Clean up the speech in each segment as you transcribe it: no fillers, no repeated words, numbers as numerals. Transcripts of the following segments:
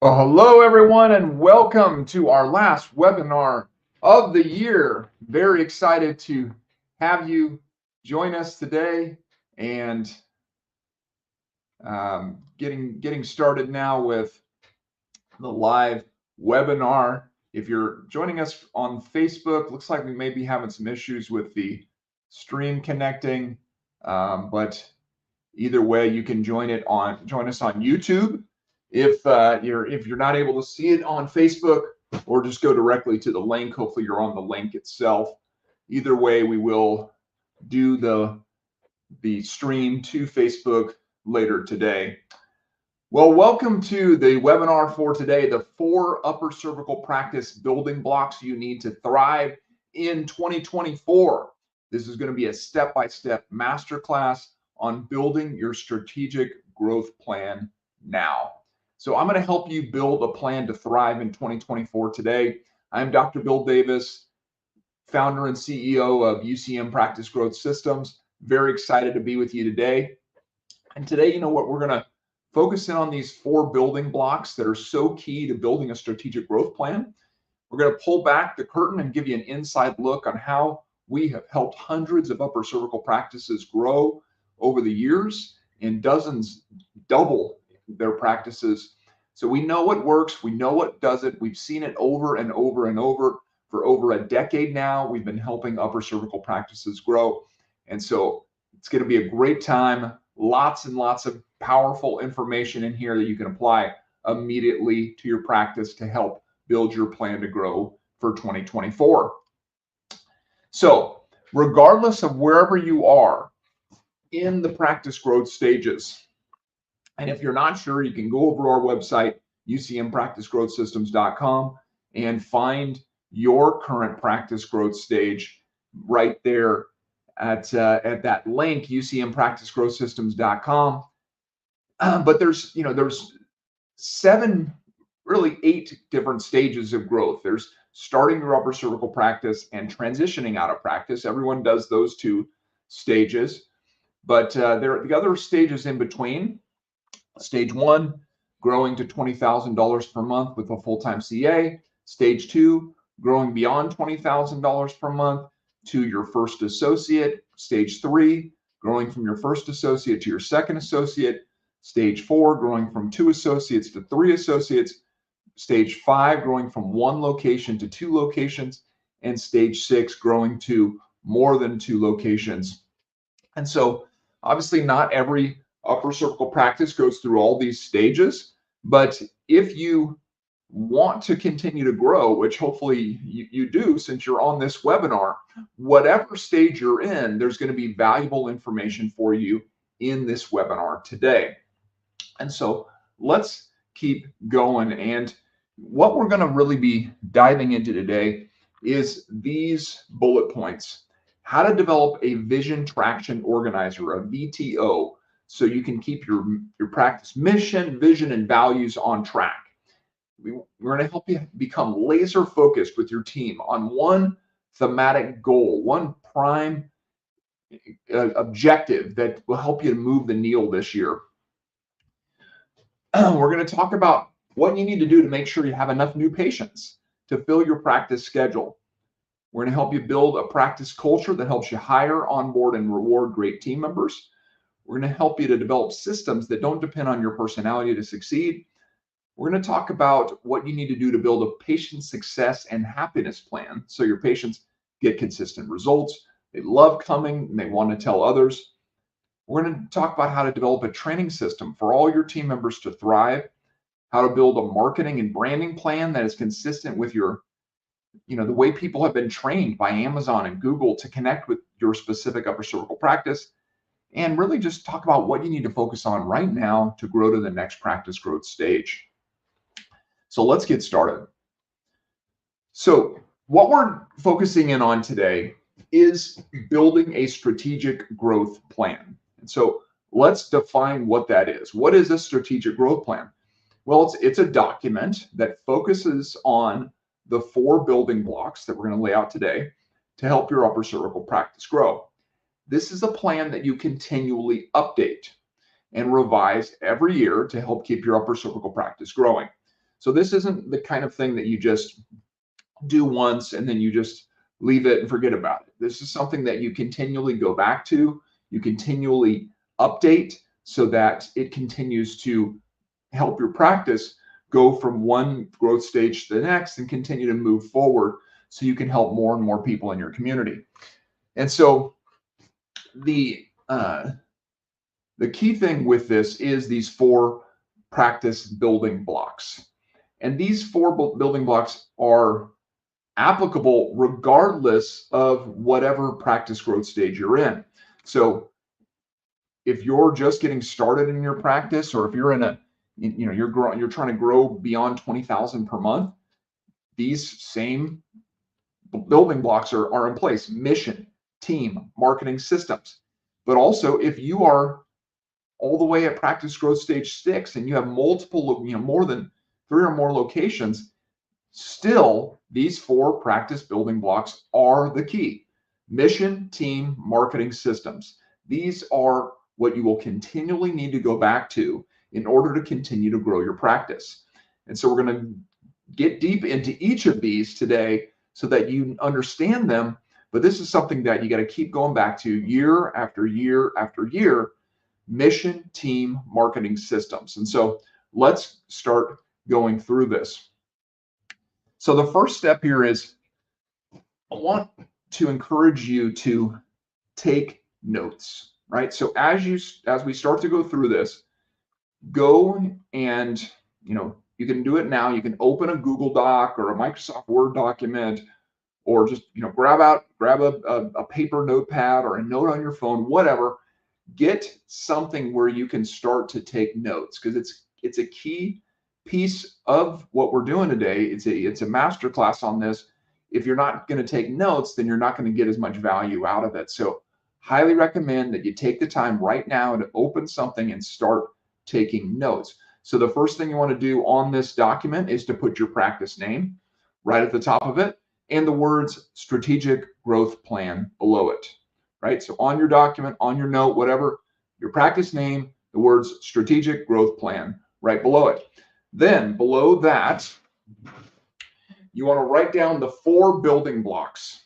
Well, hello, everyone, and welcome to our last webinar of the year. Very excited to have you join us today and getting started now with the live webinar. If you're joining us on Facebook, looks like we may be having some issues with the stream connecting, but either way, you can join us on YouTube if you're not able to see it on Facebook, or just go directly to the link. Hopefully, you're on the link itself. Either way, we will do the stream to Facebook later today. Well, welcome to the webinar for today, the 4 upper cervical practice building blocks you need to thrive in 2024. This is going to be a step-by-step masterclass on building your strategic growth plan now. So I'm going to help you build a plan to thrive in 2024 today. I'm Dr. Bill Davis, founder and CEO of UCM Practice Growth Systems. Very excited to be with you today. And today, you know what, we're going to focus in on these 4 building blocks that are so key to building a strategic growth plan. We're going to pull back the curtain and give you an inside look on how we have helped hundreds of upper cervical practices grow over the years, and dozens double their practices. So we know what works, we know what doesn't. We've seen it over and over and over for over a decade now. We've been helping upper cervical practices grow. And so it's going to be a great time. Lots and lots of powerful information in here that you can apply immediately to your practice to help build your plan to grow for 2024. So, regardless of wherever you are in the practice growth stages, and if you're not sure, you can go over to our website, ucmpracticegrowthsystems.com, and find your current practice growth stage right there at that link, ucmpracticegrowthsystems.com. But there's 7, really 8 different stages of growth. There's starting your upper cervical practice and transitioning out of practice. Everyone does those 2 stages, but there are the other stages in between. Stage 1, growing to $20,000 per month with a full-time CA. Stage 2, growing beyond $20,000 per month to your first associate. Stage 3, growing from your first associate to your second associate. Stage 4, growing from 2 associates to 3 associates. Stage 5, growing from 1 location to 2 locations. And stage 6, growing to more than 2 locations. And so obviously not every upper cervical practice goes through all these stages, but if you want to continue to grow, which hopefully you do since you're on this webinar, whatever stage you're in, there's going to be valuable information for you in this webinar today. And so let's keep going. And what we're going to really be diving into today is these bullet points: how to develop a vision traction organizer, a VTO, so you can keep your practice mission, vision, and values on track. We're going to help you become laser focused with your team on one thematic goal, one prime objective that will help you to move the needle this year. We're going to talk about what you need to do to make sure you have enough new patients to fill your practice schedule. We're going to help you build a practice culture that helps you hire, onboard, and reward great team members. We're going to help you to develop systems that don't depend on your personality to succeed. We're going to talk about what you need to do to build a patient success and happiness plan so your patients get consistent results. They love coming and they want to tell others. We're going to talk about how to develop a training system for all your team members to thrive, how to build a marketing and branding plan that is consistent with your, the way people have been trained by Amazon and Google to connect with your specific upper cervical practice, and really just talk about what you need to focus on right now to grow to the next practice growth stage. So let's get started. So what we're focusing in on today is building a strategic growth plan. And so let's define what that is. What is a strategic growth plan? Well, it's a document that focuses on the 4 building blocks that we're going to lay out today to help your upper cervical practice grow. This is a plan that you continually update and revise every year to help keep your upper cervical practice growing. So this isn't the kind of thing that you just do once and then you just leave it and forget about it. This is something that you continually go back to, you continually update so that it continues to help your practice go from one growth stage to the next and continue to move forward so you can help more and more people in your community. And so the key thing with this is these 4 practice building blocks. And these 4 building blocks are applicable regardless of whatever practice growth stage you're in. So if you're just getting started in your practice, or if you're in a, you're trying to grow beyond 20,000 per month, these same building blocks are in place: mission, team, marketing, systems. But also, if you are all the way at practice growth stage 6 and you have multiple, more than 3 or more locations, still these 4 practice building blocks are the key: mission, team, marketing, systems. These are what you will continually need to go back to in order to continue to grow your practice. And so we're going to get deep into each of these today so that you understand them. But this is something that you got to keep going back to year after year after year: mission, team, marketing, systems. And so let's start going through this. So the first step here is, I want to encourage you to take notes, right? So as we start to go through this, go and, you can do it now. You can open a Google Doc or a Microsoft Word document, or just, grab a paper notepad or a note on your phone, whatever. Get something where you can start to take notes, because it's a key piece of what we're doing today. It's a masterclass on this. If you're not going to take notes, then you're not going to get as much value out of it. So highly recommend that you take the time right now to open something and start taking notes. So the first thing you want to do on this document is to put your practice name right at the top of it, and the words strategic growth plan below it, right? So on your document, on your note, whatever, your practice name, the words strategic growth plan right below it. Then below that, you want to write down the 4 building blocks,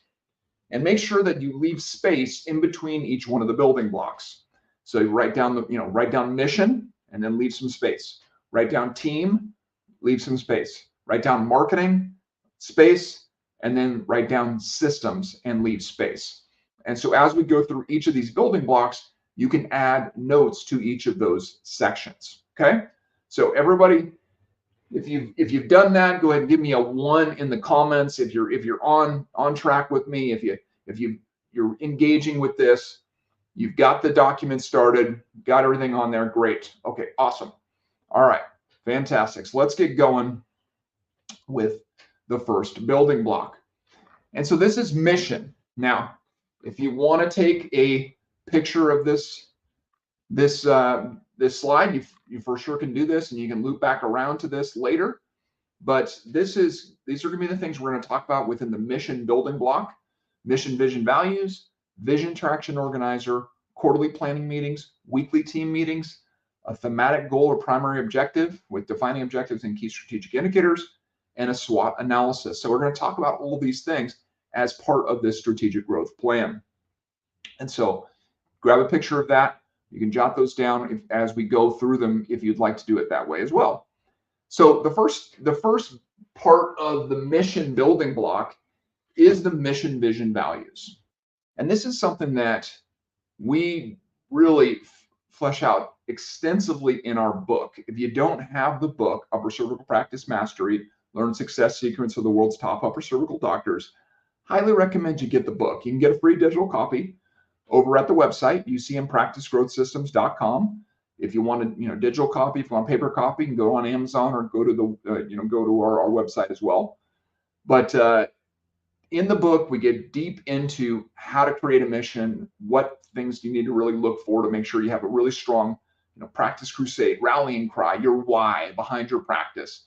and make sure that you leave space in between each one of the building blocks. So you write down write down mission and then leave some space. Write down team, leave some space. Write down marketing, space, and then write down systems and leave space. And so as we go through each of these building blocks, you can add notes to each of those sections. Okay? So everybody, if you've done that, go ahead and give me a 1 in the comments. If you're on track with me, if you're engaging with this, you've got the document started, got everything on there, great. Okay, awesome. All right, fantastic. So let's get going with the first building block. And so this is mission. Now, if you want to take a picture of this slide, you for sure can do this, and you can loop back around to this later. But these are going to be the things we're going to talk about within the mission building block: mission, vision, values, vision traction organizer, quarterly planning meetings, weekly team meetings, a thematic goal or primary objective with defining objectives and key strategic indicators, and a SWOT analysis. So we're going to talk about all these things as part of this strategic growth plan. And so grab a picture of that. You can jot those down as we go through them if you'd like to do it that way as well. So the first part of the mission building block is the mission, vision, values. And this is something that we really flesh out extensively in our book. If you don't have the book, Upper Cervical Practice Mastery, Learn Success Secrets of the World's Top Upper Cervical Doctors, highly recommend you get the book. You can get a free digital copy over at the website, ucmpracticegrowthsystems.com. If you want a digital copy, if you want a paper copy, you can go on Amazon or go to our website as well. But in the book, we get deep into how to create a mission, what things you need to really look for to make sure you have a really strong practice crusade, rallying cry, your why behind your practice.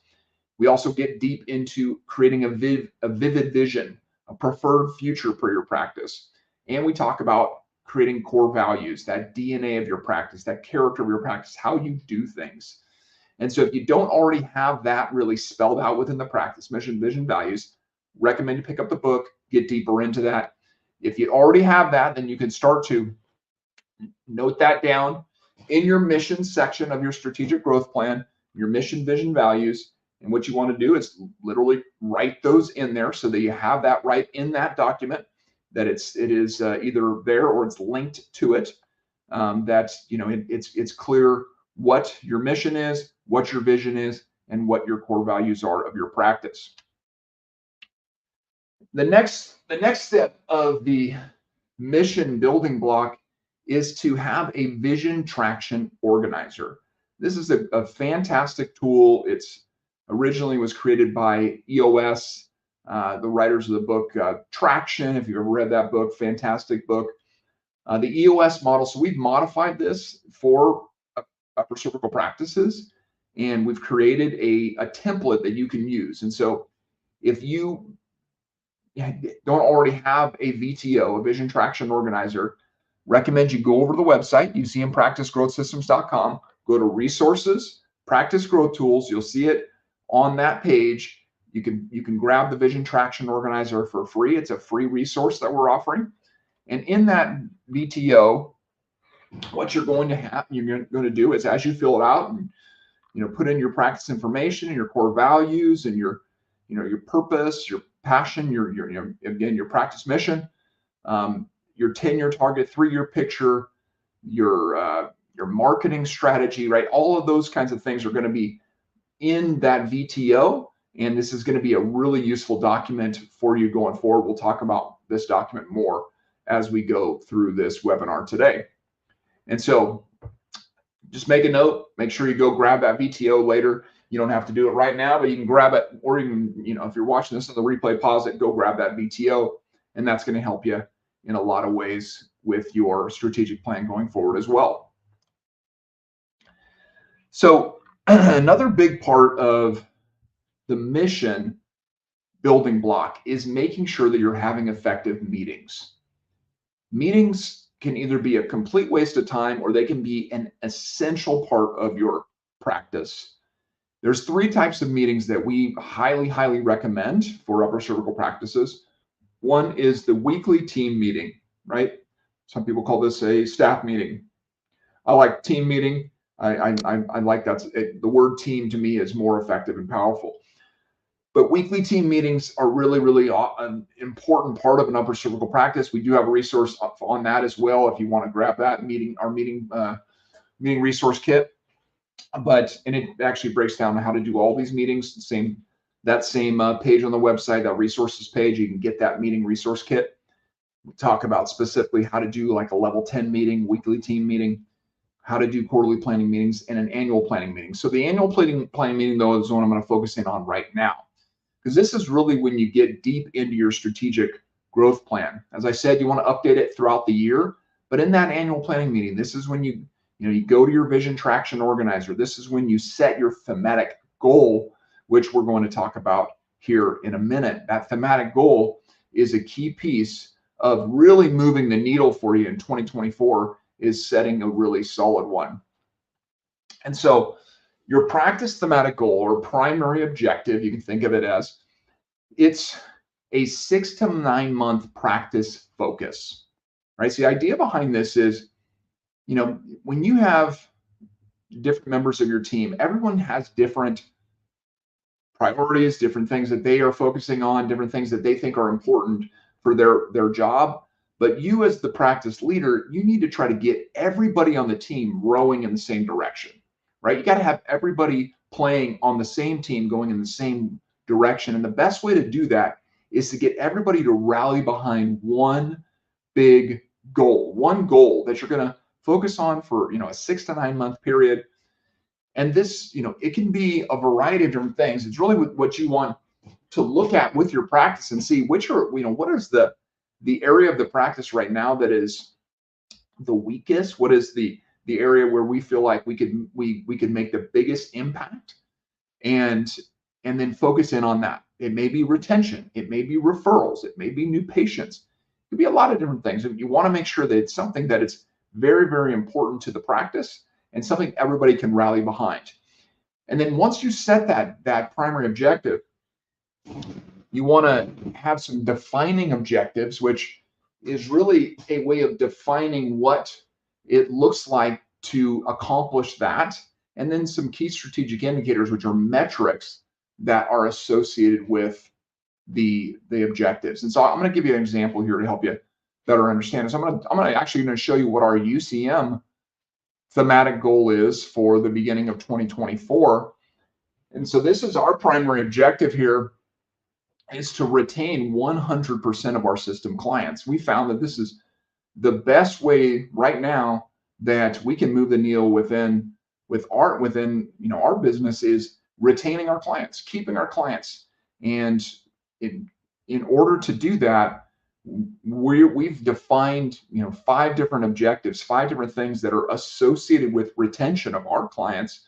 We also get deep into creating a vivid vision, a preferred future for your practice. And we talk about creating core values, that DNA of your practice, that character of your practice, how you do things. And so if you don't already have that really spelled out within the practice, mission, vision, values, recommend you pick up the book, get deeper into that. If you already have that, then you can start to note that down in your mission section of your strategic growth plan, your mission, vision, values. And what you want to do is literally write those in there so that you have that right in that document, that it is either there or it's linked to it. That's, it's clear what your mission is, what your vision is, and what your core values are of your practice. The next step of the mission building block is to have a vision traction organizer. This is a fantastic tool. It's originally was created by EOS, the writers of the book Traction. If you've ever read that book, fantastic book. The EOS model. So we've modified this for upper cervical practices, and we've created a template that you can use. And so if you don't already have a VTO, a vision traction organizer, recommend you go over to the website, museumpracticegrowthsystems.com, go to resources, practice growth tools. You'll see it on that page. You can grab the vision traction organizer for free. It's a free resource that we're offering. And in that VTO, what you're going to do is, as you fill it out and put in your practice information and your core values and your purpose, your passion, your practice mission, your 10-year target, 3-year picture, your marketing strategy, right? All of those kinds of things are going to be in that VTO, and this is going to be a really useful document for you going forward. We'll talk about this document more as we go through this webinar today. And so just make a note, make sure you go grab that VTO later. You don't have to do it right now, but you can grab it, or even, if you're watching this on the replay, pause it, go grab that VTO, and that's going to help you in a lot of ways with your strategic plan going forward as well. So another big part of the mission building block is making sure that you're having effective meetings. Meetings can either be a complete waste of time or they can be an essential part of your practice. There's 3 types of meetings that we highly, highly recommend for upper cervical practices. One is the weekly team meeting, right? Some people call this a staff meeting. I like team meeting. I like the word team to me is more effective and powerful. But weekly team meetings are really, really an important part of an upper cervical practice. We do have a resource on that as well if you want to grab that our meeting resource kit. And it actually breaks down how to do all these meetings. That same page on the website, that resources page, you can get that meeting resource kit. We talk about specifically how to do like a level 10 meeting, weekly team meeting, how to do quarterly planning meetings, and an annual planning meeting. So the annual planning meeting, though, is what I'm going to focus in on right now, because this is really when you get deep into your strategic growth plan. As I said, you want to update it throughout the year, but in that annual planning meeting, this is when you go to your vision traction organizer. This is when you set your thematic goal, which we're going to talk about here in a minute. That thematic goal is a key piece of really moving the needle for you in 2024, is setting a really solid one. And so your practice thematic goal, or primary objective, you can think of it as, it's a 6 to 9 month practice focus, right? So the idea behind this is, when you have different members of your team, everyone has different priorities, different things that they are focusing on, different things that they think are important for their job. But you, as the practice leader, you need to try to get everybody on the team rowing in the same direction, right? You got to have everybody playing on the same team, going in the same direction. And the best way to do that is to get everybody to rally behind one big goal, one goal that you're going to focus on for, a 6 to 9 month period. And this, it can be a variety of different things. It's really what you want to look at with your practice and see what is the area of the practice right now that is the weakest. What is the area where we feel like we could make the biggest impact, and then focus in on that. It may be retention, it may be referrals, it may be new patients. It could be a lot of different things. And you want to make sure that it's something that is very, very important to the practice and something everybody can rally behind. And then once you set that primary objective, you want to have some defining objectives, which is really a way of defining what it looks like to accomplish that. And then some key strategic indicators, which are metrics that are associated with the objectives. And so I'm going to give you an example here to help you better understand. So I'm actually going to show you what our UCM thematic goal is for the beginning of 2024. And so this is our primary objective here, is to retain 100% of our system clients. We found that this is the best way right now that we can move the needle within our business, is retaining our clients, keeping our clients. And in order to do that, we've defined 5 different objectives, 5 different things that are associated with retention of our clients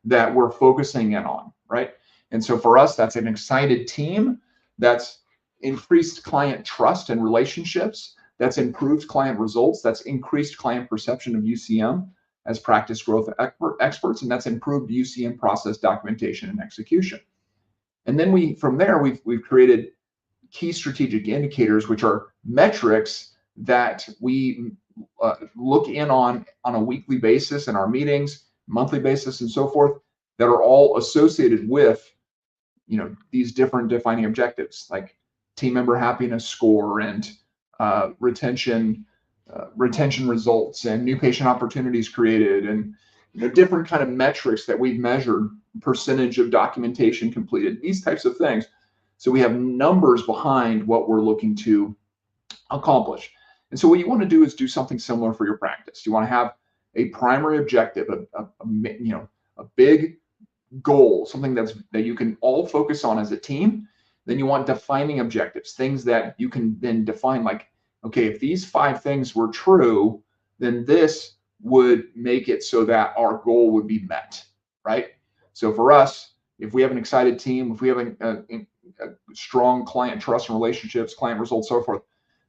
that we're focusing in on, right? And so for us, that's an excited team, that's increased client trust and relationships, that's improved client results, that's increased client perception of UCM as practice growth experts, and that's improved UCM process documentation and execution. And then we've created key strategic indicators, which are metrics that we look in on a weekly basis in our meetings, monthly basis, and so forth, that are all associated with these different defining objectives, like team member happiness score and retention results and new patient opportunities created, and different kind of metrics that we've measured, percentage of documentation completed, these types of things. So we have numbers behind what we're looking to accomplish. And so what you want to do is do something similar for your practice. You want to have a primary objective, a big goal, something that you can all focus on as a team. Then you want defining objectives, things that you can then define, like, okay, if these 5 things were true, then this would make it so that our goal would be met, right? So for us, if we have an excited team, if we have a strong client trust and relationships, client results, so forth,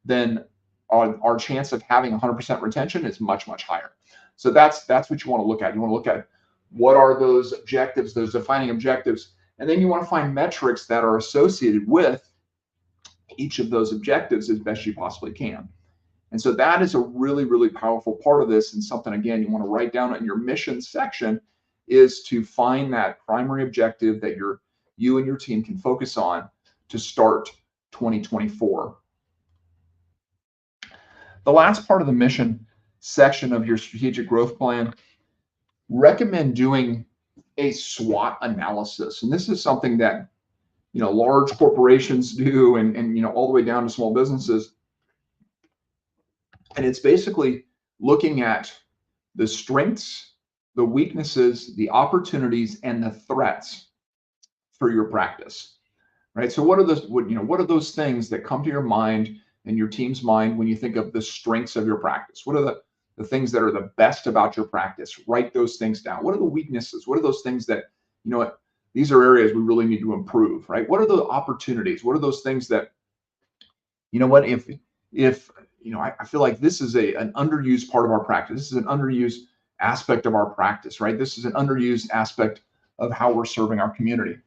then our chance of having 100% retention is much, much higher. So that's what you want to look at. You want to look at what are those objectives, those defining objectives, and then you want to find metrics that are associated with each of those objectives as best you possibly can. And so that is a really, really powerful part of this, and something, again, you want to write down in your mission section, is to find that primary objective that you and your team can focus on to start 2024. The last part of the mission section of your strategic growth plan, recommend doing a SWOT analysis. And this is something that large corporations do, and all the way down to small businesses. And it's basically looking at the strengths, the weaknesses, the opportunities, and the threats for your practice, right? So what are those things that come to your mind and your team's mind when you think of the strengths of your practice? What are the things that are the best about your practice? Write those things down. What are the weaknesses? What are those things that, these are areas we really need to improve, right? What are the opportunities? What are those things that, if I feel like this is an underused part of our practice. This is an underused aspect of our practice, right? This is an underused aspect of how we're serving our community.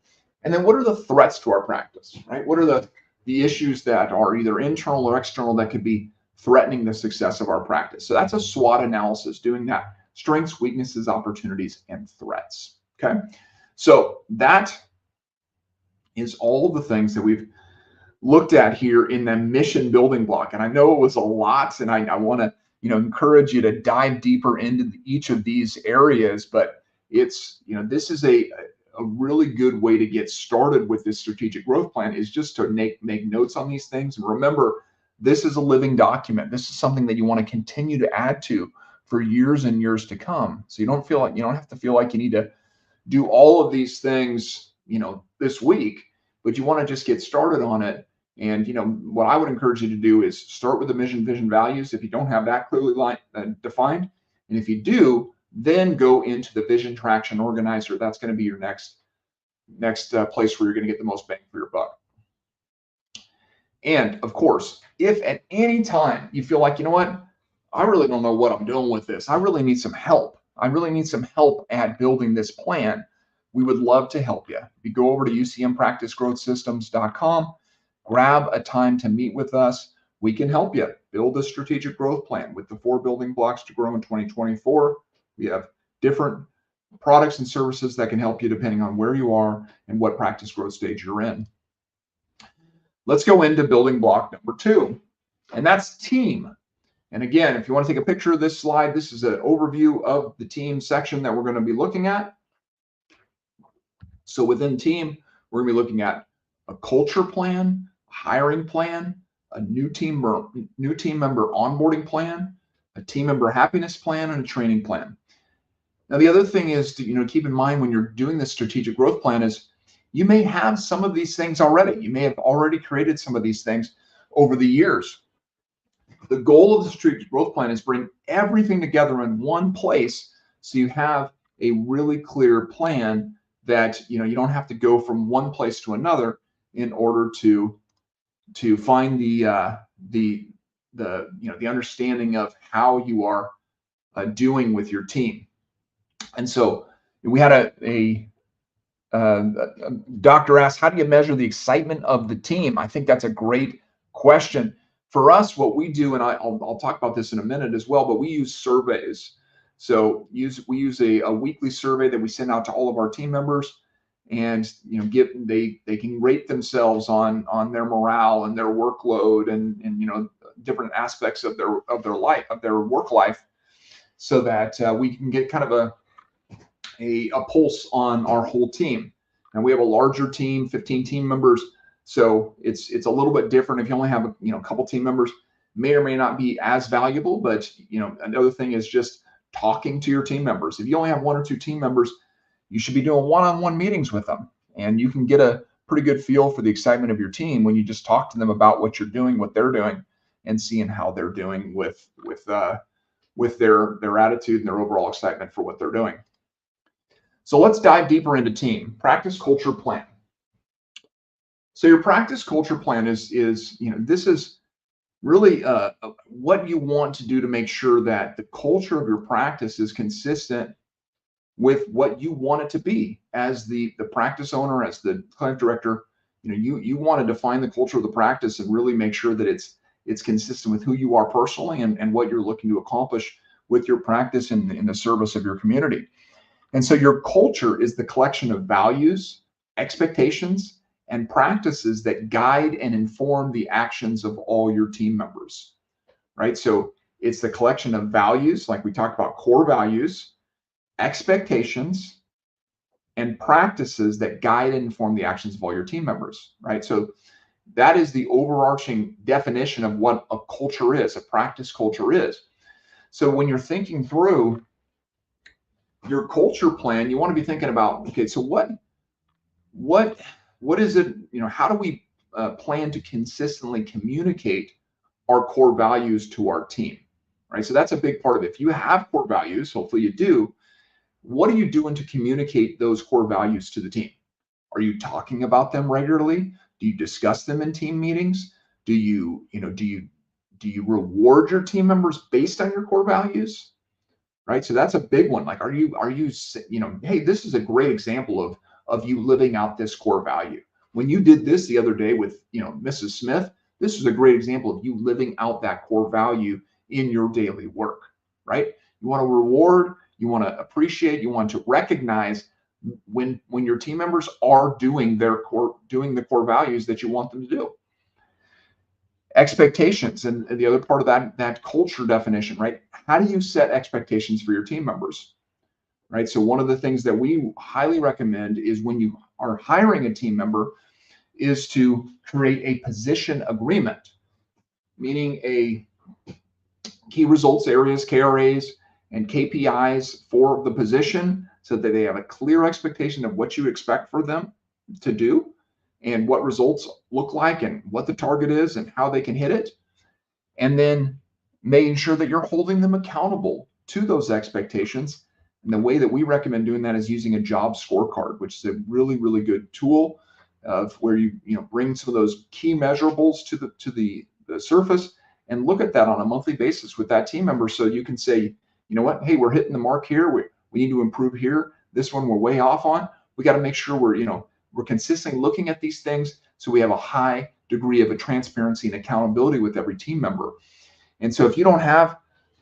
And then what are the threats to our practice, right? What are the issues that are either internal or external that could be threatening the success of our practice? So that's a SWOT analysis, doing that: strengths, weaknesses, opportunities, and threats. Okay. So that is all of the things that we've looked at here in the mission building block. And I know it was a lot, and I want to, encourage you to dive deeper into each of these areas, but it's, this is a really good way to get started with this strategic growth plan, is just to make notes on these things. And remember, this is a living document. This is something that you want to continue to add to for years and years to come. So you don't have to feel like you need to do all of these things, this week, but you want to just get started on it. And, what I would encourage you to do is start with the mission, vision, values, if you don't have that clearly defined. And if you do, then go into the vision traction organizer. That's going to be your next place where you're going to get the most bang for your buck. And of course, if at any time you feel like, I really don't know what I'm doing with this, I really need some help. I really need some help at building this plan, we would love to help you. If you go over to ucmpracticegrowthsystems.com, grab a time to meet with us. We can help you build a strategic growth plan with the 4 building blocks to grow in 2024. We have different products and services that can help you depending on where you are and what practice growth stage you're in. Let's go into building block number 2, and that's team. And again, if you want to take a picture of this slide, this is an overview of the team section that we're going to be looking at. So within team, we're going to be looking at a culture plan, a hiring plan, a new team member onboarding plan, a team member happiness plan, and a training plan. Now, the other thing is to keep in mind when you're doing this strategic growth plan is you may have some of these things already. You may have already created some of these things over the years. The goal of the strategic growth plan is bring everything together in one place so you have a really clear plan that you don't have to go from one place to another in order to find the understanding of how you are doing with your team. And so we had a doctor asked, how do you measure the excitement of the team? I think that's a great question. For us, what we do, and I'll talk about this in a minute as well, but we use surveys. So we use a weekly survey that we send out to all of our team members, and they can rate themselves on their morale and their workload and different aspects of their life, of their work life, so that we can get kind of a pulse on our whole team. And we have a larger team, 15 team members. So it's a little bit different. If you only have a couple team members, may or may not be as valuable. But another thing is just talking to your team members. If you only have 1 or 2 team members, you should be doing one-on-one meetings with them, and you can get a pretty good feel for the excitement of your team when you just talk to them about what you're doing, what they're doing, and seeing how they're doing with their attitude and their overall excitement for what they're doing. So let's dive deeper into team practice culture plan. So your practice culture plan is this is really what you want to do to make sure that the culture of your practice is consistent with what you want it to be as the practice owner, as the clinic director. You want to define the culture of the practice and really make sure that it's consistent with who you are personally and what you're looking to accomplish with your practice in the service of your community. And so your culture is the collection of values, expectations, and practices that guide and inform the actions of all your team members, right? So it's the collection of values, like we talked about, core values, expectations, and practices that guide and inform the actions of all your team members, right? So that is the overarching definition of what a culture is, a practice culture is. So when you're thinking through your culture plan, you want to be thinking about, okay, so what is it, how do we plan to consistently communicate our core values to our team, right? So that's a big part of it. If you have core values, hopefully you do, what are you doing to communicate those core values to the team? Are you talking about them regularly? Do you discuss them in team meetings? Do you reward your team members based on your core values? Right? So that's a big one. Like, are you, hey, this is a great example of you living out this core value. When you did this the other day with, Mrs. Smith, this is a great example of you living out that core value in your daily work, right? You want to reward, you want to appreciate, you want to recognize when your team members are doing the core values that you want them to do. Expectations, and the other part of that culture definition, right? How do you set expectations for your team members, right? So one of the things that we highly recommend is when you are hiring a team member is to create a position agreement, meaning a key results areas, KRAs, and KPIs for the position so that they have a clear expectation of what you expect for them to do and what results look like and what the target is and how they can hit it. And then making sure that you're holding them accountable to those expectations. And the way that we recommend doing that is using a job scorecard, which is a really, really good tool of where you bring some of those key measurables to the surface and look at that on a monthly basis with that team member. So you can say, you know what, hey, we're hitting the mark here. We need to improve here. This one we're way off on. we got to make sure we're consistently looking at these things so we have a high degree of a transparency and accountability with every team member. And so if you don't have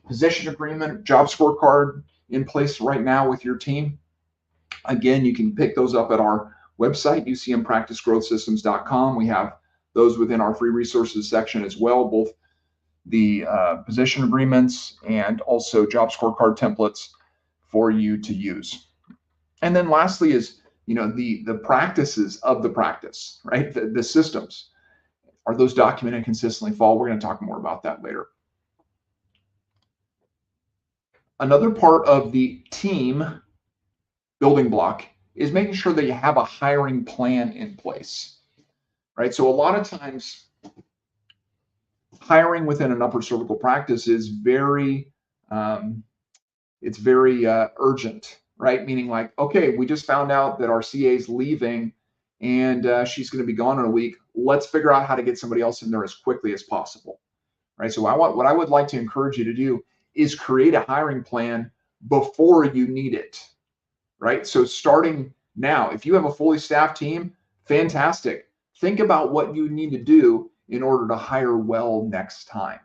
position agreement, job scorecard in place right now with your team, again, you can pick those up at our website, ucmpracticegrowthsystems.com. We have those within our free resources section as well, both the position agreements and also job scorecard templates for you to use. And then lastly is, the practices of the practice, right? The systems. Are those documented consistently? We're going to talk more about that later. Another part of the team building block is making sure that you have a hiring plan in place, right? So a lot of times hiring within an upper cervical practice is very urgent, right? Meaning like, okay, we just found out that our CA is leaving and she's going to be gone in a week. Let's figure out how to get somebody else in there as quickly as possible, right? So what I would like to encourage you to do is create a hiring plan before you need it, right? So starting now, if you have a fully staffed team, fantastic. Think about what you need to do in order to hire well next time,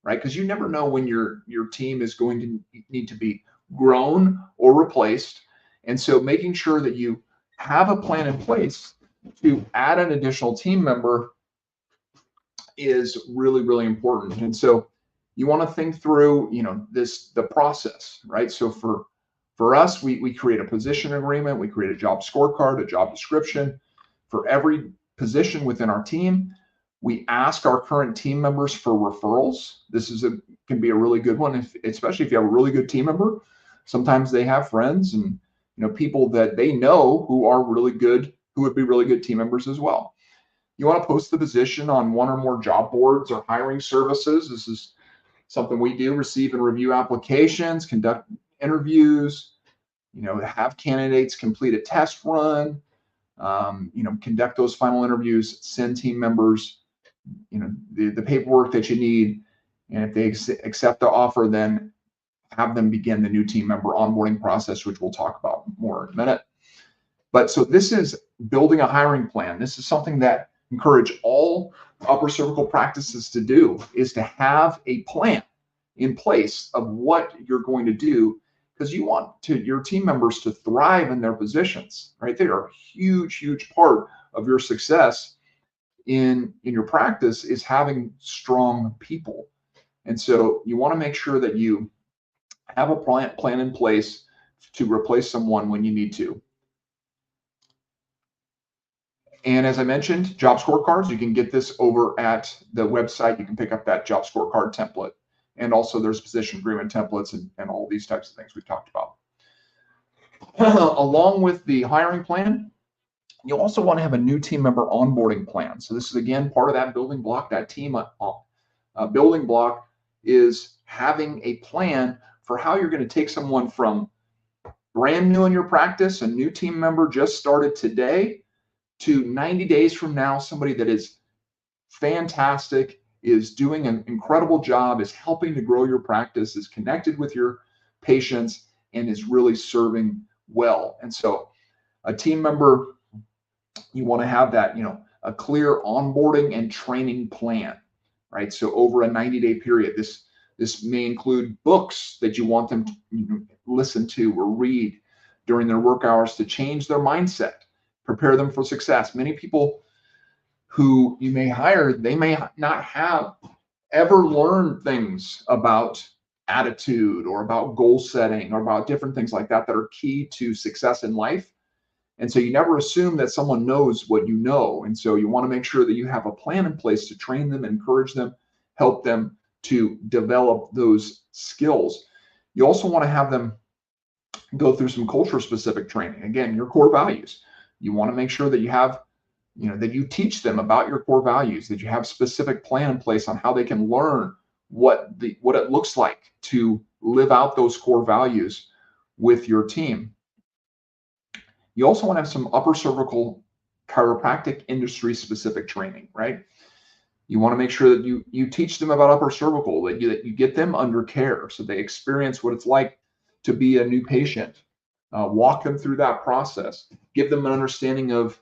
right? Because you never know when your team is going to need to be grown or replaced. And so making sure that you have a plan in place to add an additional team member is really, really important. And so you want to think through, the process, right? So for us, we create a position agreement, we create a job scorecard, a job description for every position within our team. We ask our current team members for referrals. This can be a really good one, especially if you have a really good team member. Sometimes they have friends and people that they know who are really good, who would be really good team members as well. You want to post the position on one or more job boards or hiring services. This is something we do: receive and review applications, conduct interviews, have candidates complete a test run, conduct those final interviews, send team members, the paperwork that you need. And if they accept the offer, then have them begin the new team member onboarding process, which we'll talk about more in a minute. But so this is building a hiring plan. This is something that encourage all upper cervical practices to do, is to have a plan in place of what you're going to do, because you want your team members to thrive in their positions, right? They are a huge, huge part of your success in your practice, is having strong people. And so you want to make sure that you have a plan in place to replace someone when you need to. And as I mentioned, job scorecards, you can get this over at the website. You can pick up that job scorecard template. And also there's position agreement templates and all these types of things we've talked about. Along with the hiring plan, you also want to have a new team member onboarding plan. So this is, again, part of that building block. That team building block is having a plan for how you're going to take someone from brand new in your practice, a new team member just started today, to 90 days from now, somebody that is fantastic, is doing an incredible job, is helping to grow your practice, is connected with your patients, and is really serving well. And so a team member, you want to have that, a clear onboarding and training plan, right? So over a 90-day period, this may include books that you want them to listen to or read during their work hours to change their mindset, prepare them for success. Many people who you may hire, they may not have ever learned things about attitude or about goal setting or about different things like that are key to success in life. And so you never assume that someone knows what you know. And so you want to make sure that you have a plan in place to train them, encourage them, help them to develop those skills. You also want to have them go through some culture specific training. Again, your core values. You want to make sure that you have, that you teach them about your core values, that you have specific plan in place on how they can learn what it looks like to live out those core values with your team. You also want to have some upper cervical chiropractic industry specific training, right? You want to make sure that you teach them about upper cervical, that you get them under care so they experience what it's like to be a new patient, walk them through that process, give them an understanding of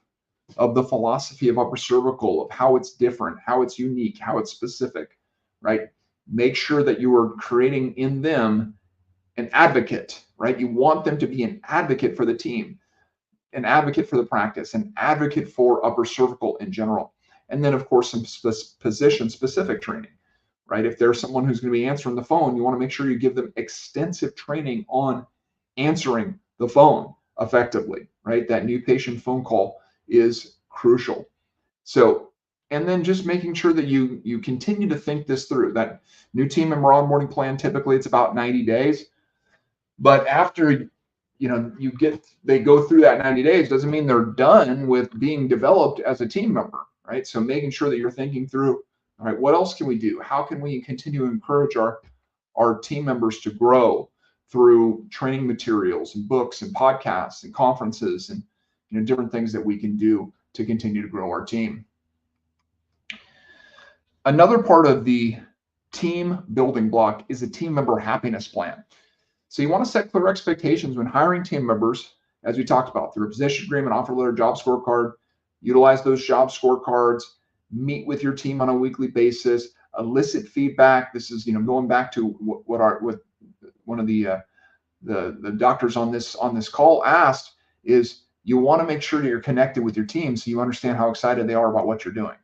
the philosophy of upper cervical, of how it's different, how it's unique, how it's specific, right? Make sure that you are creating in them an advocate, right? You want them to be an advocate for the team, an advocate for the practice, an advocate for upper cervical in general. And then, of course, some position specific training, right? If there's someone who's going to be answering the phone, you want to make sure you give them extensive training on answering the phone effectively, right? That new patient phone call is crucial. So, and then just making sure that you continue to think this through. That new team member onboarding plan, typically it's about 90 days. But after they go through that 90 days doesn't mean they're done with being developed as a team member, right? So making sure that you're thinking through, all right, what else can we do? How can we continue to encourage our team members to grow through training materials and books and podcasts and conferences and different things that we can do to continue to grow our team. Another part of the team building block is a team member happiness plan. So you want to set clear expectations when hiring team members, as we talked about, through a position agreement, offer letter, job scorecard. Utilize those job scorecards, meet with your team on a weekly basis, elicit feedback. This is going back to what one of the doctors on this call asked, is you want to make sure that you're connected with your team so you understand how excited they are about what you're doing.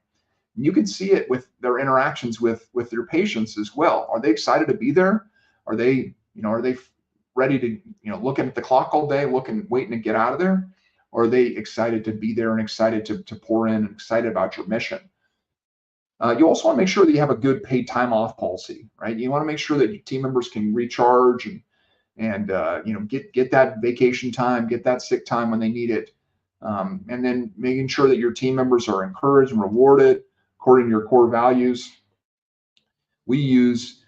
You can see it with their interactions with their patients as well. Are they excited to be there? Are they ready to looking at the clock all day, waiting to get out of there? Or are they excited to be there and excited to pour in and excited about your mission? You also want to make sure that you have a good paid time off policy, right? You want to make sure that your team members can recharge and get that vacation time, get that sick time when they need it. And then making sure that your team members are encouraged and rewarded according to your core values. We use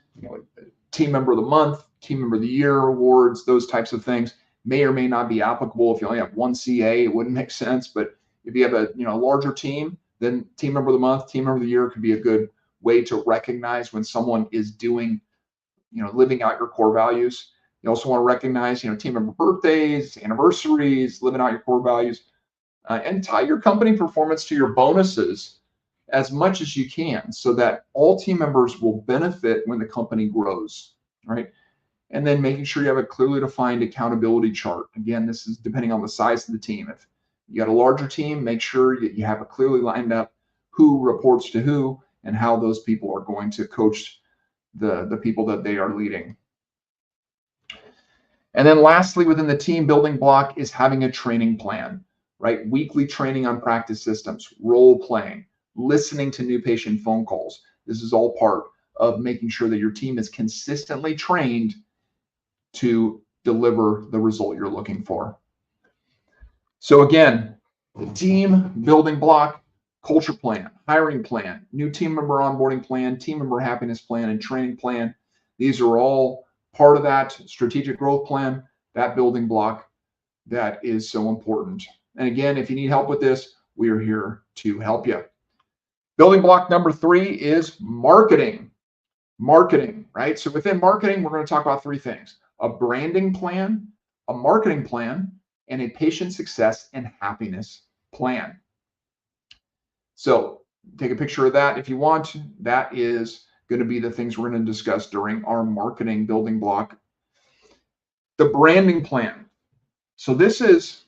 team member of the month, team member of the year awards, those types of things may or may not be applicable. If you only have one CA, it wouldn't make sense. But if you have a larger team, then team member of the month, team member of the year could be a good way to recognize when someone is doing, living out your core values. You also want to recognize, team member birthdays, anniversaries, living out your core values, and tie your company performance to your bonuses as much as you can so that all team members will benefit when the company grows, right? And then making sure you have a clearly defined accountability chart. Again, this is depending on the size of the team. If you got a larger team, make sure that you have a clearly lined up who reports to who and how those people are going to coach the people that they are leading. And then lastly, within the team building block is having a training plan, right? Weekly training on practice systems, role playing, listening to new patient phone calls. This is all part of making sure that your team is consistently trained to deliver the result you're looking for. So again, the team building block, culture plan, hiring plan, new team member onboarding plan, team member happiness plan, and training plan. These are all part of that strategic growth plan, that building block that is so important. And again, if you need help with this, we are here to help you. Building block number 3 is marketing. Marketing, right? So within marketing, we're going to talk about 3 things: a branding plan, a marketing plan, and a patient success and happiness plan. So take a picture of that if you want. That is going to be the things we're going to discuss during our marketing building block. The branding plan. So this is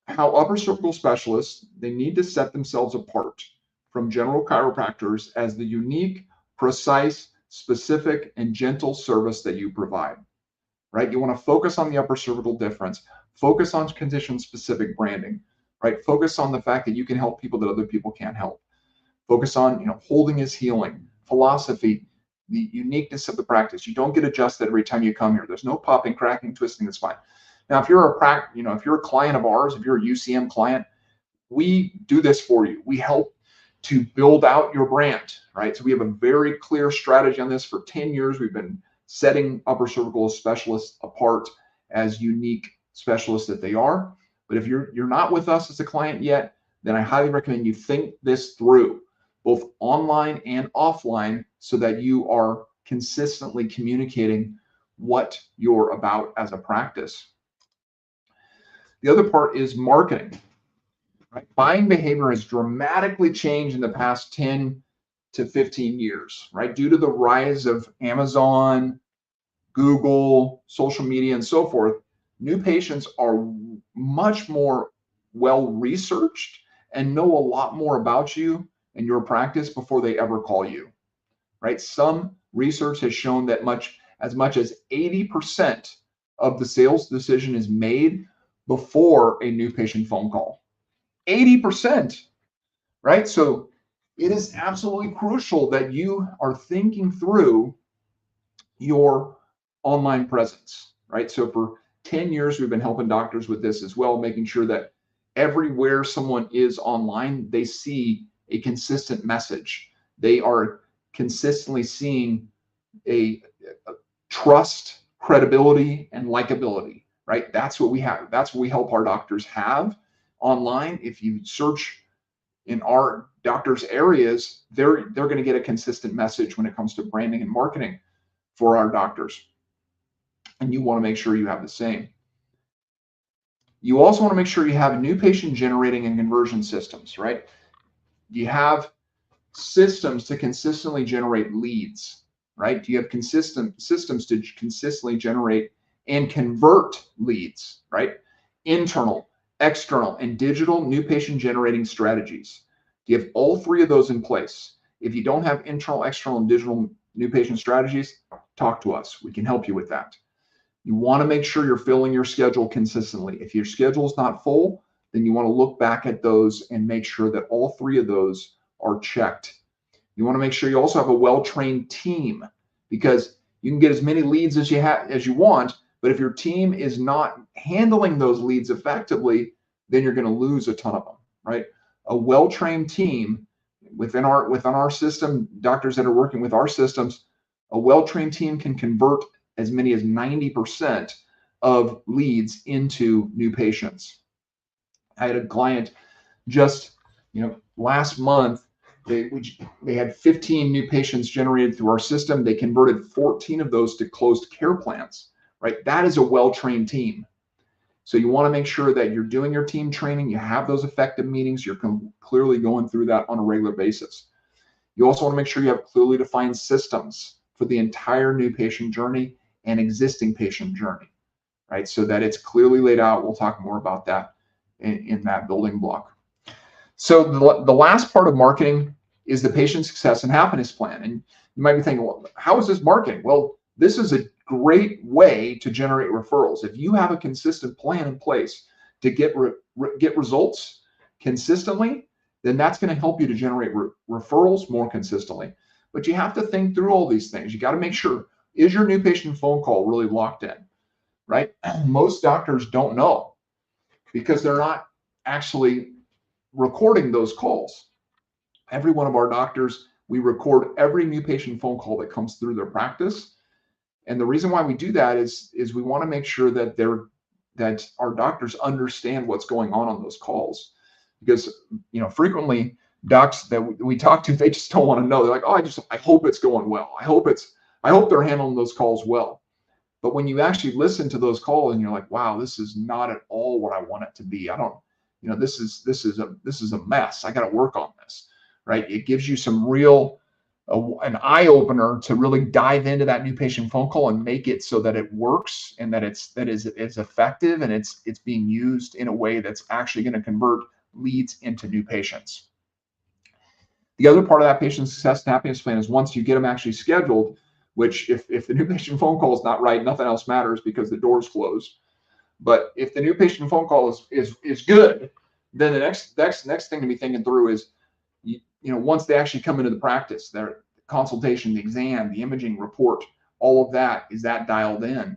how upper cervical specialists, they need to set themselves apart from general chiropractors as the unique, precise, specific, and gentle service that you provide, right? You want to focus on the upper cervical difference, focus on condition-specific branding, right? Focus on the fact that you can help people that other people can't help. Focus on, holding is healing, philosophy, the uniqueness of the practice. You don't get adjusted every time you come here. There's no popping, cracking, twisting the spine. Now, if you're if you're a client of ours, if you're a UCM client, we do this for you. We help to build out your brand, right? So we have a very clear strategy on this. For 10 years, we've been setting upper cervical specialists apart as unique specialists that they are. But if you're not with us as a client yet, then I highly recommend you think this through, both online and offline, so that you are consistently communicating what you're about as a practice. The other part is marketing. Right? Buying behavior has dramatically changed in the past 10 to 15 years, right? Due to the rise of Amazon, Google, social media, and so forth, new patients are much more well researched and know a lot more about you and your practice before they ever call you, right? Some research has shown that as much as 80% of the sales decision is made before a new patient phone call. 80%, right? So it is absolutely crucial that you are thinking through your online presence, right? So for 10 years, we've been helping doctors with this as well, making sure that everywhere someone is online, they see a consistent message. They are consistently seeing a trust, credibility, and likability, right? That's what we have. That's what we help our doctors have online. If you search in our doctors' areas, they're going to get a consistent message when it comes to branding and marketing for our doctors. And you want to make sure you have the same. You also want to make sure you have new patient generating and conversion systems, right? You have systems to consistently generate leads, right? Do you have consistent systems to consistently generate and convert leads, right? Internal, external, and digital new patient generating strategies. Do you have all three of those in place? If you don't have internal, external, and digital new patient strategies, talk to us. We can help you with that. You want to make sure you're filling your schedule consistently. If your schedule is not full, then you want to look back at those and make sure that all three of those are checked. You want to make sure you also have a well-trained team, because you can get as many leads as you want, but if your team is not handling those leads effectively, then you're going to lose a ton of them, right? A well-trained team within our system, doctors that are working with our systems, a well-trained team can convert as many as 90% of leads into new patients. I had a client just last month. They had 15 new patients generated through our system. They converted 14 of those to closed care plans, right? That is a well-trained team. So you want to make sure that you're doing your team training, you have those effective meetings, you're clearly going through that on a regular basis. You also want to make sure you have clearly defined systems for the entire new patient journey and existing patient journey, right? So that it's clearly laid out. We'll talk more about that in that building block. So the last part of marketing is the patient success and happiness plan. And you might be thinking, well, how is this marketing? Well, this is a great way to generate referrals. If you have a consistent plan in place to get results consistently, then that's going to help you to generate referrals more consistently. But you have to think through all these things. You got to make sure, is your new patient phone call really locked in, right? Most doctors don't know because they're not actually recording those calls. Every one of our doctors, we record every new patient phone call that comes through their practice. And the reason why we do that is we want to make sure that that our doctors understand what's going on those calls. Because frequently docs that we talk to, they just don't want to know. They're like, oh, I hope it's going well. I hope they're handling those calls well. But when you actually listen to those calls and you're like, wow, this is not at all what I want it to be. This is a mess. I got to work on this, right? It gives you some real an eye opener to really dive into that new patient phone call and make it so that it works and that it's effective and it's being used in a way that's actually going to convert leads into new patients. The other part of that patient success and happiness plan is once you get them actually scheduled, which if the new patient phone call is not right, nothing else matters because the door's closed. But if the new patient phone call is good, then the next thing to be thinking through is, once they actually come into the practice, their consultation, the exam, the imaging report, all of that, is that dialed in?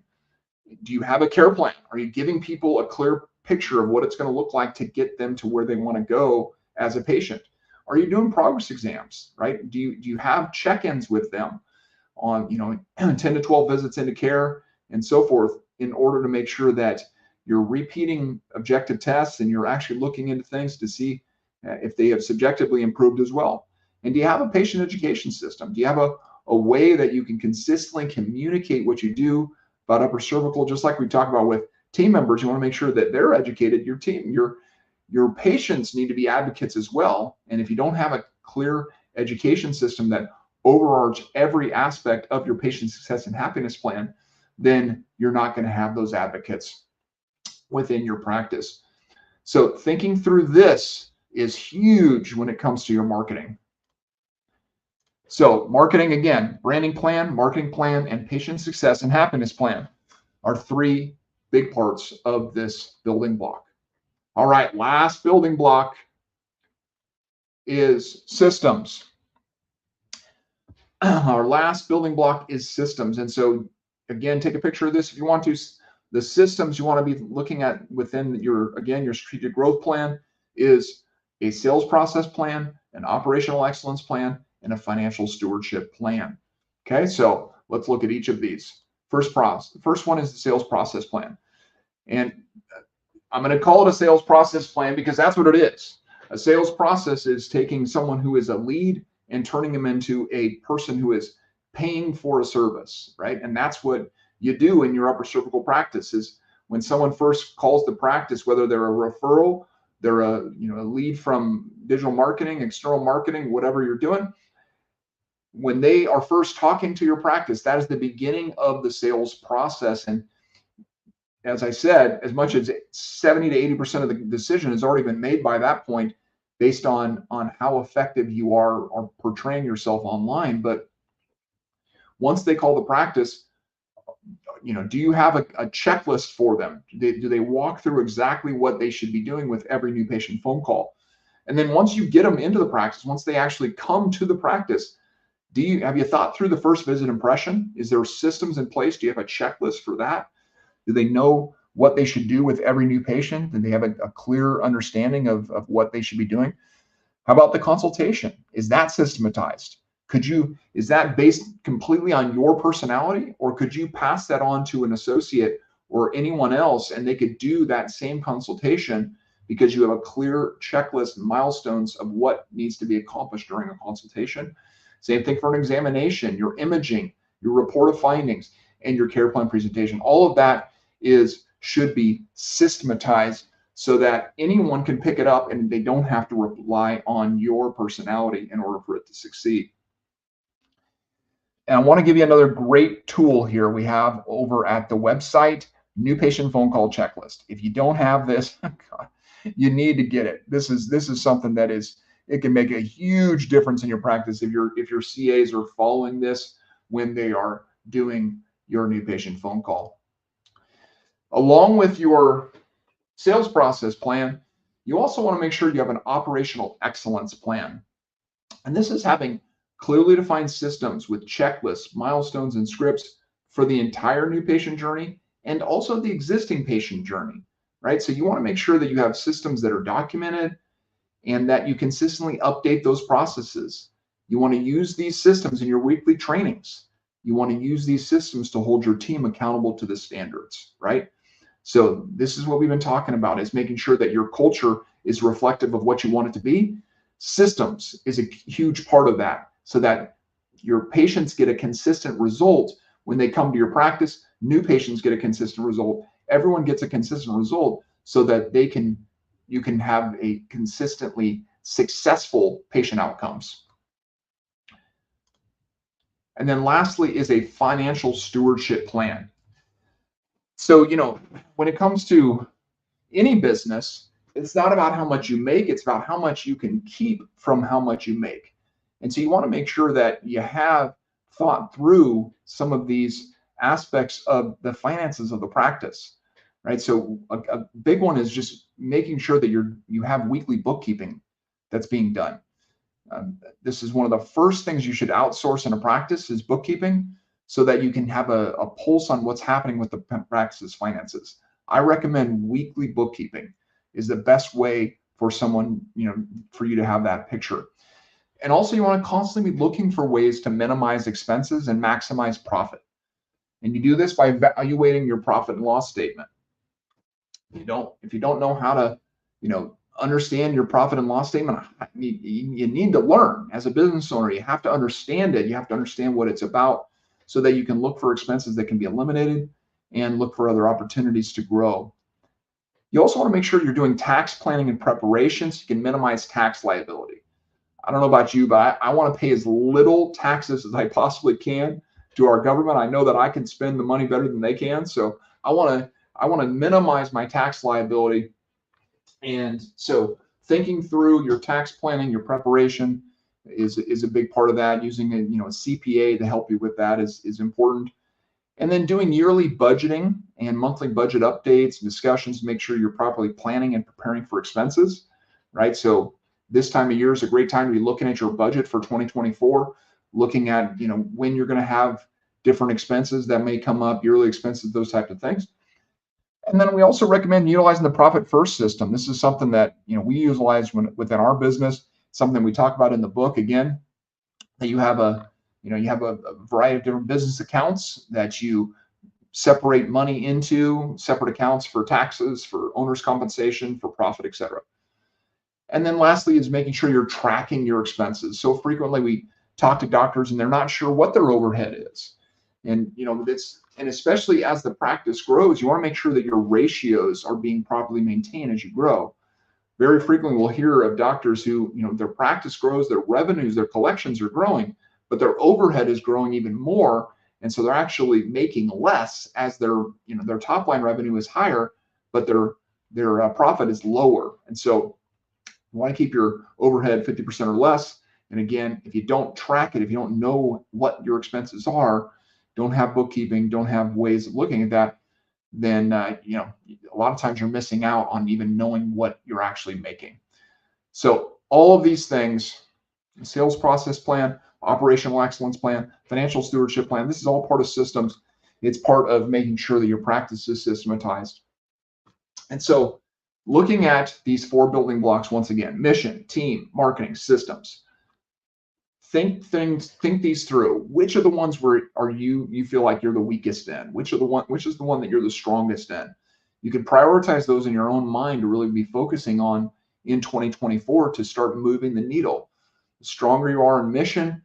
Do you have a care plan? Are you giving people a clear picture of what it's going to look like to get them to where they want to go as a patient? Are you doing progress exams, right? Do you have check-ins with them on 10 to 12 visits into care and so forth, in order to make sure that you're repeating objective tests and you're actually looking into things to see if they have subjectively improved as well? And do you have a patient education system? Do you have a way that you can consistently communicate what you do about upper cervical, just like we talk about with team members. You want to make sure that they're educated. Your team, your patients need to be advocates as well. And if you don't have a clear education system that overarch every aspect of your patient success and happiness plan, then you're not going to have those advocates within your practice. So thinking through this is huge when it comes to your marketing. So marketing, again, branding plan, marketing plan, and patient success and happiness plan are three big parts of this building block. All right, last building block is systems. Our last building block is systems. And so again, take a picture of this if you want to. The systems you want to be looking at within your strategic growth plan is a sales process plan, an operational excellence plan, and a financial stewardship plan. Okay, so let's look at each of these. First one is the sales process plan. And I'm going to call it a sales process plan because that's what it is. A sales process is taking someone who is a lead and turning them into a person who is paying for a service, right? And that's what you do in your upper cervical practice. Is when someone first calls the practice, whether they're a referral, they're a lead from digital marketing, external marketing, whatever you're doing, when they are first talking to your practice, that is the beginning of the sales process. And as I said, as much as 70 to 80% of the decision has already been made by that point, based on how effective you are portraying yourself online. But once they call the practice, do you have a checklist for them? Do they walk through exactly what they should be doing with every new patient phone call? And then once you get them into the practice, once they actually come to the practice, have you thought through the first visit impression? Is there systems in place? Do you have a checklist for that? Do they know what they should do with every new patient? Do they have a clear understanding of what they should be doing? How about the consultation? Is that systematized? Is that based completely on your personality, or could you pass that on to an associate or anyone else and they could do that same consultation because you have a clear checklist and milestones of what needs to be accomplished during a consultation? Same thing for an examination, your imaging, your report of findings, and your care plan presentation. All of that should be systematized so that anyone can pick it up and they don't have to rely on your personality in order for it to succeed. And I want to give you another great tool here we have over at the website, New Patient Phone Call Checklist. If you don't have this, God, you need to get it. This is something that it can make a huge difference in your practice if your CAs are following this when they are doing your new patient phone call. Along with your sales process plan, you also want to make sure you have an operational excellence plan. And this is having clearly defined systems with checklists, milestones, and scripts for the entire new patient journey and also the existing patient journey, right? So you want to make sure that you have systems that are documented and that you consistently update those processes. You want to use these systems in your weekly trainings. You want to use these systems to hold your team accountable to the standards, right? So this is what we've been talking about, is making sure that your culture is reflective of what you want it to be. Systems is a huge part of that, so that your patients get a consistent result when they come to your practice. New patients get a consistent result. Everyone gets a consistent result so that you can have a consistently successful patient outcomes. And then lastly is a financial stewardship plan. So, when it comes to any business, it's not about how much you make, it's about how much you can keep from how much you make. And so you want to make sure that you have thought through some of these aspects of the finances of the practice, right? So a big one is just making sure that you have weekly bookkeeping that's being done. This is one of the first things you should outsource in a practice, is bookkeeping, so that you can have a pulse on what's happening with the practice's finances. I recommend weekly bookkeeping is the best way for someone, for you to have that picture. And also you want to constantly be looking for ways to minimize expenses and maximize profit. And you do this by evaluating your profit and loss statement. If you don't know how to, understand your profit and loss statement, you need to learn. As a business owner, you have to understand it. You have to understand what it's about so that you can look for expenses that can be eliminated and look for other opportunities to grow. You also want to make sure you're doing tax planning and preparation so you can minimize tax liability. I don't know about you, but I want to pay as little taxes as I possibly can to our government. I know that I can spend the money better than they can, so I want to minimize my tax liability. And so thinking through your tax planning, your preparation is a big part of that. Using a CPA to help you with that is important. And then doing yearly budgeting and monthly budget updates and discussions to make sure you're properly planning and preparing for expenses, right? So this time of year is a great time to be looking at your budget for 2024, looking at when you're going to have different expenses that may come up, yearly expenses, those types of things. And then we also recommend utilizing the profit first system. This is something that we utilize within our business, something we talk about in the book. Again, that you have a variety of different business accounts that you separate money into, separate accounts for taxes, for owner's compensation, for profit, etc. And then lastly is making sure you're tracking your expenses. So frequently we talk to doctors and they're not sure what their overhead is. And especially as the practice grows, you want to make sure that your ratios are being properly maintained as you grow. Very frequently we'll hear of doctors who, their practice grows, their revenues, their collections are growing, but their overhead is growing even more. And so they're actually making less as their top line revenue is higher, but their profit is lower. And so you want to keep your overhead 50% or less. And again, if you don't track it, if you don't know what your expenses are, don't have bookkeeping, don't have ways of looking at that, then a lot of times you're missing out on even knowing what you're actually making. So all of these things, sales process plan, operational excellence plan, financial stewardship plan, this is all part of systems. It's part of making sure that your practice is systematized. And so looking at these 4 building blocks, once again, mission, team, marketing, systems. Think these through. Which are the ones where you feel like you're the weakest in? Which is the one that you're the strongest in? You can prioritize those in your own mind to really be focusing on in 2024 to start moving the needle. The stronger you are in mission,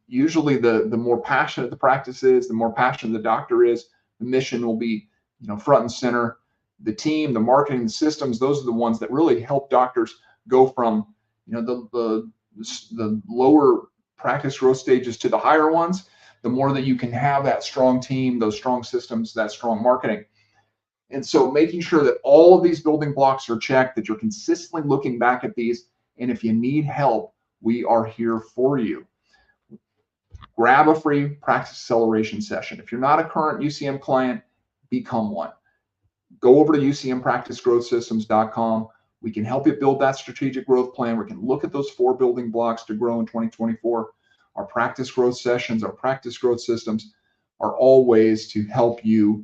usually the more passionate the practice is, the more passionate the doctor is, the mission will be front and center. The team, the marketing, the systems, those are the ones that really help doctors go from the lower practice growth stages to the higher ones. The more that you can have that strong team, those strong systems, that strong marketing. And so making sure that all of these building blocks are checked, that you're consistently looking back at these. And if you need help, we are here for you. Grab a free practice acceleration session. If you're not a current UCM client, become one. Go over to UCMPracticeGrowthSystems.com. We can help you build that strategic growth plan. We can look at those 4 building blocks to grow in 2024. Our practice growth sessions, our practice growth systems are all ways to help you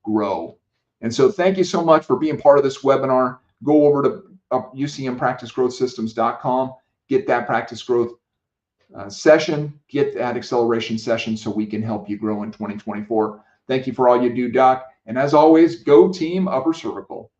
grow. And so thank you so much for being part of this webinar. Go over to UCMPracticeGrowthSystems.com, get that practice growth session, get that acceleration session so we can help you grow in 2024. Thank you for all you do, Doc. And as always, go team upper cervical.